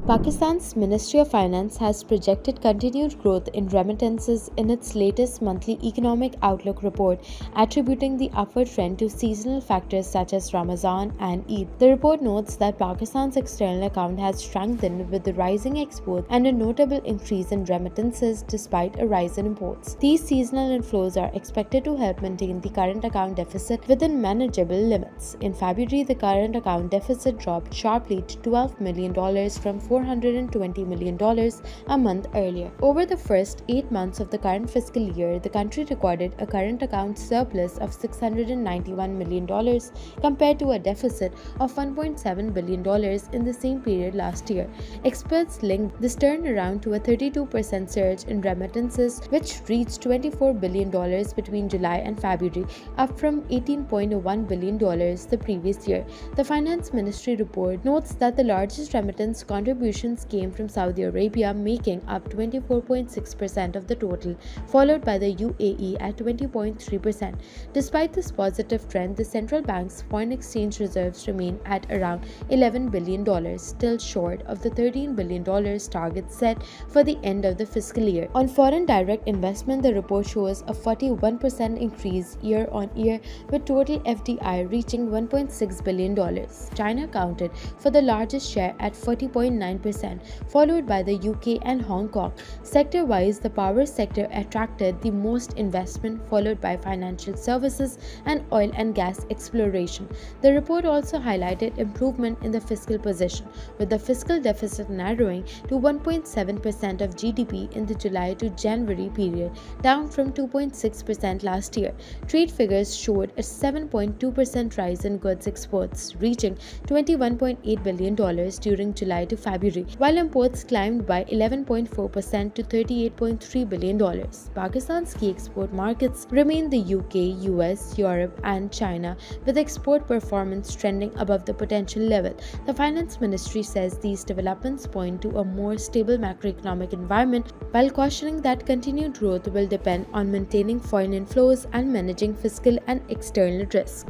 Pakistan's Ministry of Finance has projected continued growth in remittances in its latest monthly economic outlook report, attributing the upward trend to seasonal factors such as Ramazan and Eid. The report notes that Pakistan's external account has strengthened with the rising exports and a notable increase in remittances despite a rise in imports. These seasonal inflows are expected to help maintain the current account deficit within manageable limits. In February, the current account deficit dropped sharply to $12 million from $420 million a month earlier. Over the first 8 months of the current fiscal year, the country recorded a current account surplus of $691 million compared to a deficit of $1.7 billion in the same period last year. Experts linked this turnaround to a 32% surge in remittances, which reached $24 billion between July and February, up from $18.1 billion the previous year. The Finance Ministry report notes that the largest remittance contributions came from Saudi Arabia, making up 24.6% of the total, followed by the UAE at 20.3%. Despite this positive trend, the central bank's foreign exchange reserves remain at around $11 billion, still short of the $13 billion target set for the end of the fiscal year. On foreign direct investment, the report shows a 41% increase year on year, with total FDI reaching $1.6 billion. China accounted for the largest share at 40.9%, followed by the UK and Hong Kong. Sector-wise, the power sector attracted the most investment, followed by financial services and oil and gas exploration. The report also highlighted improvement in the fiscal position, with the fiscal deficit narrowing to 1.7% of GDP in the July to January period, down from 2.6% last year. Trade figures showed a 7.2% rise in goods exports, reaching $21.8 billion during July to February, while imports climbed by 11.4% to $38.3 billion. Pakistan's key export markets remain the UK, US, Europe, and China, with export performance trending above the potential level. The Finance Ministry says these developments point to a more stable macroeconomic environment, while cautioning that continued growth will depend on maintaining foreign inflows and managing fiscal and external risk.